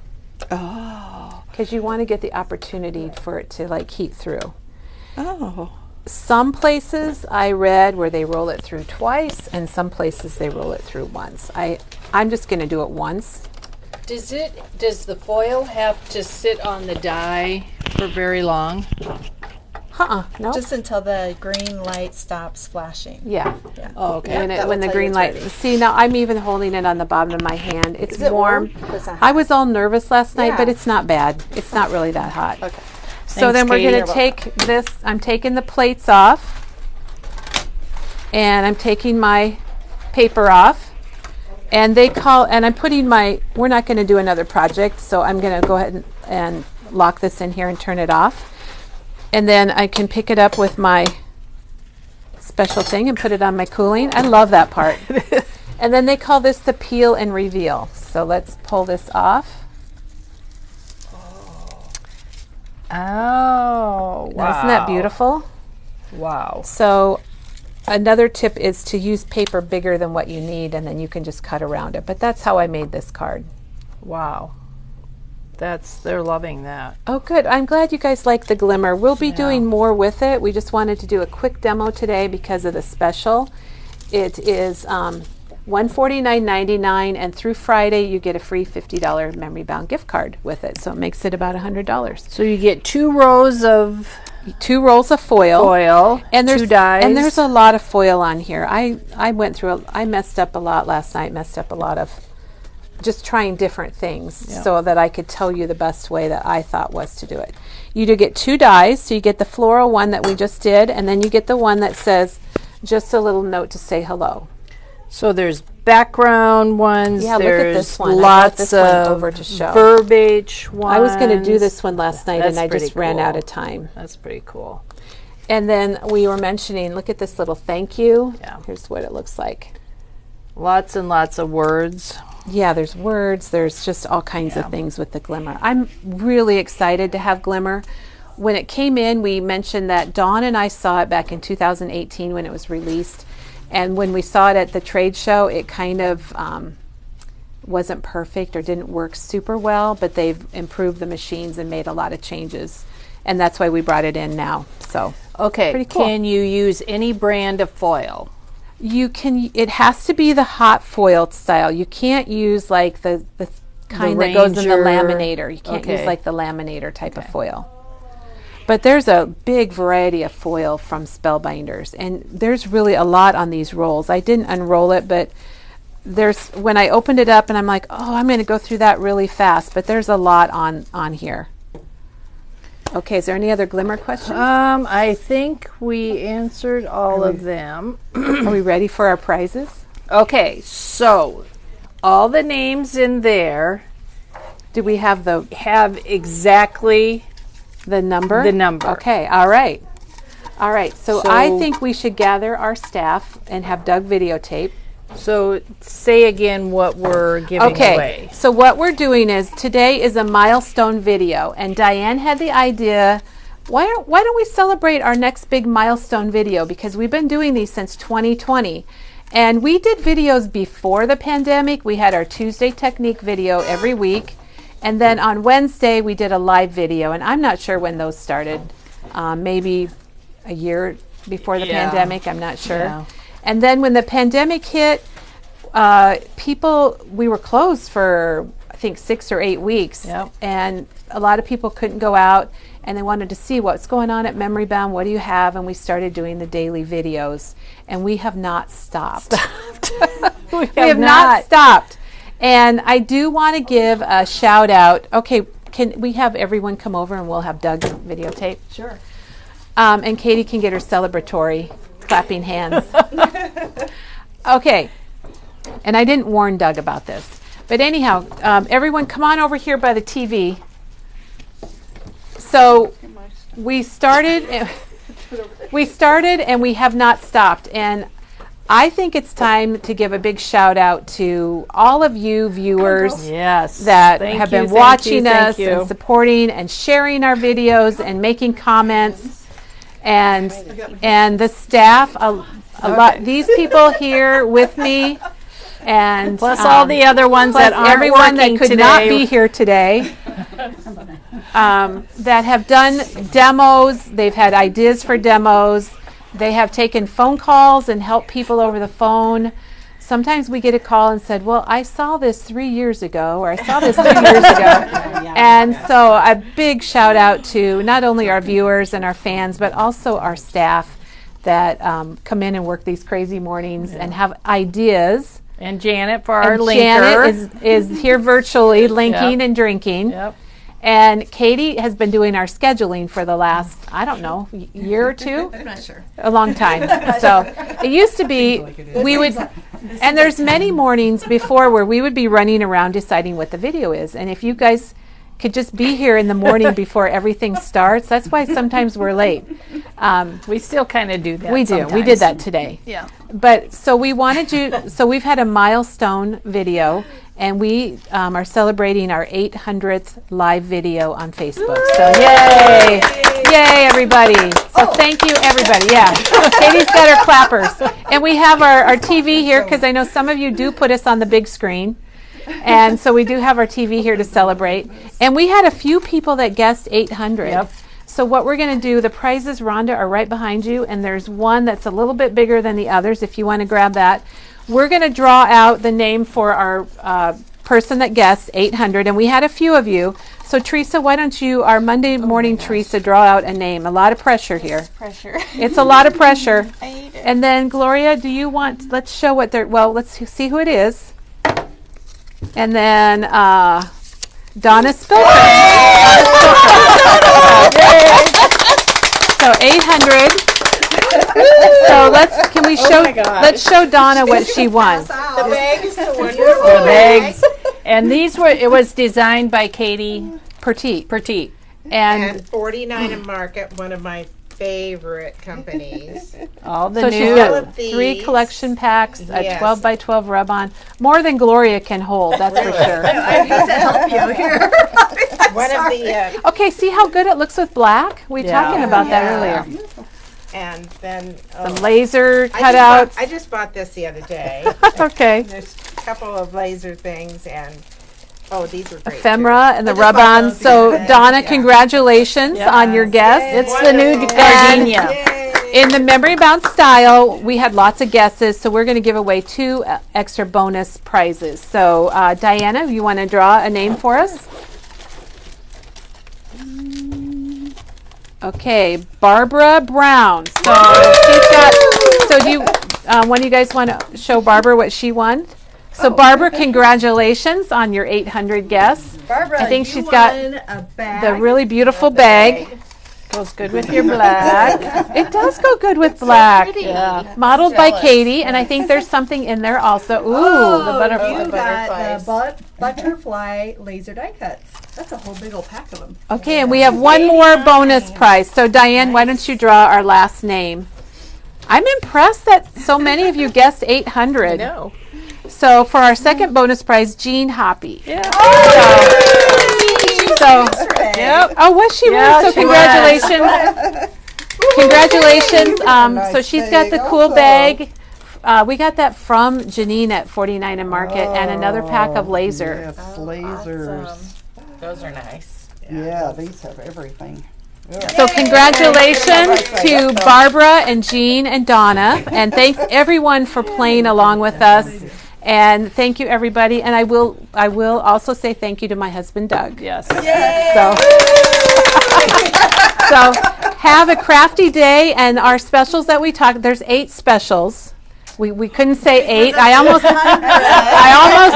Oh. Because you want to get the opportunity for it to like heat through. Oh. Some places I read where they roll it through twice, and some places they roll it through once. I'm just going to do it once. Does the foil have to sit on the die for very long? No. Just until the green light stops flashing. Yeah. Oh, okay. When the green light. See, now I'm even holding it on the bottom of my hand. It's warm. I was all nervous last night, but it's not bad. It's not really that hot. Okay. So then we're going to take this. I'm taking the plates off, and I'm taking my paper off, and I'm putting we're not going to do another project, so I'm going to go ahead and lock this in here and turn it off. And then I can pick it up with my special thing and put it on my cooling. I love that part. And then they call this the peel and reveal. So let's pull this off. Oh, wow. Isn't that beautiful? Wow. So another tip is to use paper bigger than what you need, and then you can just cut around it. But that's how I made this card. Wow. They're loving that. Oh, good. I'm glad you guys like the glimmer. We'll be doing more with it. We just wanted to do a quick demo today because of the special. It is $149.99, and through Friday you get a free $50 Memory Bound gift card with it. So it makes it about $100. So you get 2 rolls of foil, and there's 2 dies, and there's a lot of foil on here. I went through I messed up a lot last night. Messed up a lot of just trying different things so that I could tell you the best way that I thought was to do it. You do get 2 dies, so you get the floral one that we just did, and then you get the one that says just a little note to say hello. So there's background ones. Yeah, there's look at this one. Lots this of one over to show. verbiage ones. I was going to do this one last night, and I just ran cool. out of time. That's pretty cool. And then we were mentioning, look at this little thank you. Yeah. Here's what it looks like. Lots and lots of words. Yeah, there's words. There's just all kinds of things with the glimmer. I'm really excited to have glimmer. When it came in, we mentioned that Dawn and I saw it back in 2018 when it was released. And when we saw it at the trade show, it kind of wasn't perfect or didn't work super well, but they've improved the machines and made a lot of changes. And that's why we brought it in now. So, pretty cool. Can you use any brand of foil? You can. It has to be the hot foil style. You can't use like the kind that goes in the laminator. You can't use like the laminator type of foil. But there's a big variety of foil from Spellbinders, and there's really a lot on these rolls. I didn't unroll it, but when I opened it up, and I'm like, oh, I'm going to go through that really fast. But there's a lot on here. Okay, is there any other glimmer questions? I think we answered all of them. Are we ready for our prizes? Okay, so all the names in there Do we have have exactly the number? the number. Okay, all right. All right, so I think we should gather our staff and have Doug videotape. So say again what we're giving away. So what we're doing is today is a milestone video, and Diane had the idea, why don't we celebrate our next big milestone video, because we've been doing these since 2020. And we did videos before the pandemic. We had our Tuesday technique video every week, and then on Wednesday we did a live video, and I'm not sure when those started. Maybe a year before the pandemic, I'm not sure. Yeah. And then when the pandemic hit, we were closed for, I think, 6 or 8 weeks. Yep. And a lot of people couldn't go out, and they wanted to see what's going on at Memory Bound, what do you have? And we started doing the daily videos, and we have not stopped. we have not stopped. And I do want to give a shout out. Okay, can we have everyone come over and we'll have Doug videotape? Sure. And Katie can get her celebratory clapping hands. Okay. And I didn't warn Doug about this. But anyhow, everyone come on over here by the TV. So we started and we have not stopped. And I think it's time to give a big shout out to all of you viewers Yes. that Thank have you, been thank watching you, us thank you. and supporting and sharing our videos and making comments. And the staff, a lot. These people here with me, and Plus all the other ones that aren't everyone that working could today. not be here today, that have done demos. They've had ideas for demos. They have taken phone calls and helped people over the phone. Sometimes we get a call and said, well, I saw this 3 years ago, or I saw this 2 years ago. And so a big shout out to not only our viewers and our fans, but also our staff that come in and work these crazy mornings and have ideas. And Janet for our And linker. Janet is here virtually linking Yep. and drinking. Yep. And Katie has been doing our scheduling for the last, I don't know, year or two? I'm not sure. A long time. So it used to be we would, and there's many mornings before where we would be running around deciding what the video is. And if you guys could just be here in the morning before everything starts, that's why sometimes we're late. We still kind of do that. We do. We sometimes. did that today. Yeah. But so we wanted you, so we've had a milestone video, and we are celebrating our 800th live video on Facebook. So yay! Yay, everybody. So thank you, everybody. Yeah. Katie's got her clappers. And we have our TV here, because I know some of you do put us on the big screen. And so we do have our TV here to celebrate. And we had a few people that guessed 800. Yep. So what we're going to do, the prizes, Rhonda, are right behind you, and there's one that's a little bit bigger than the others if you want to grab that. We're going to draw out the name for our person that guessed 800, and we had a few of you. So Teresa, why don't you, our Monday morning Teresa, draw out a name. A lot of pressure here. Pressure. It's a lot of pressure. I hate it. And then Gloria, do you want, let's show what they're, well, let's see who it is. And then Donna Spilker. So 800. So can we show, let's show Donna what she won. The bags, the wonderful The bags. And it was designed by Katie Petite. Petite. And 49 and Market, one of my favorite companies. All the So new. she's All got of 3 these. collection packs, a Yes. 12 by 12 rub-on. More than Gloria can hold, that's for sure. I need to help you here. One of the, Okay, see how good it looks with black? We were Yeah. talking about that Yeah. earlier. and then Some laser I cutouts. just bought this the other day. Okay. There's a couple of laser things, and these were great. Ephemera and the I just bought rub-on. those the So other day. Donna, Yeah. congratulations Yeah. on your guess. It's the new Wonderful. gardenia. Yay. In the Memory Bound style, we had lots of guesses, so we're going to give away 2 extra bonus prizes. So, Diana, you want to draw a name for us? Okay, Barbara Brown. So she's got. So do you? One of you guys want to show Barbara what she won? So Barbara, congratulations on your 800 guess. Barbara, I think you she's got won a bag. the really beautiful bag. Goes good with your black. It does go good with black. Yeah. Modeled by Katie, and I think there's something in there also. Ooh, the butterfly. You got the butterfly laser die cuts. That's a whole big old pack of them. Okay, and we have one more bonus prize. So Diane, why don't you draw our last name? I'm impressed that so many of you guessed 800. No. So for our second bonus prize, Jean Hoppy. Yeah. So, Yep. oh, was she? Yeah, So she congratulations. Congratulations. So she's got the cool bag. We got that from Janine at 49 and Market, and another pack of laser. Yes, lasers. Those are nice. Yeah, these have everything. So congratulations to Barbara and Jean and Donna, and thanks everyone for playing along with us. And thank you everybody, and I will also say thank you to my husband Doug. Yes. So have a crafty day, and our specials that we talked, there's 8 specials. We couldn't say 8. I almost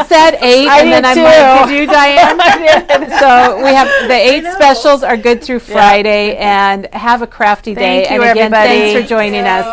said 8, and then I'm like, did you, Diane? So we have the 8 specials are good through Friday, and have a crafty day. Thank you, and again, everybody. thanks for joining us.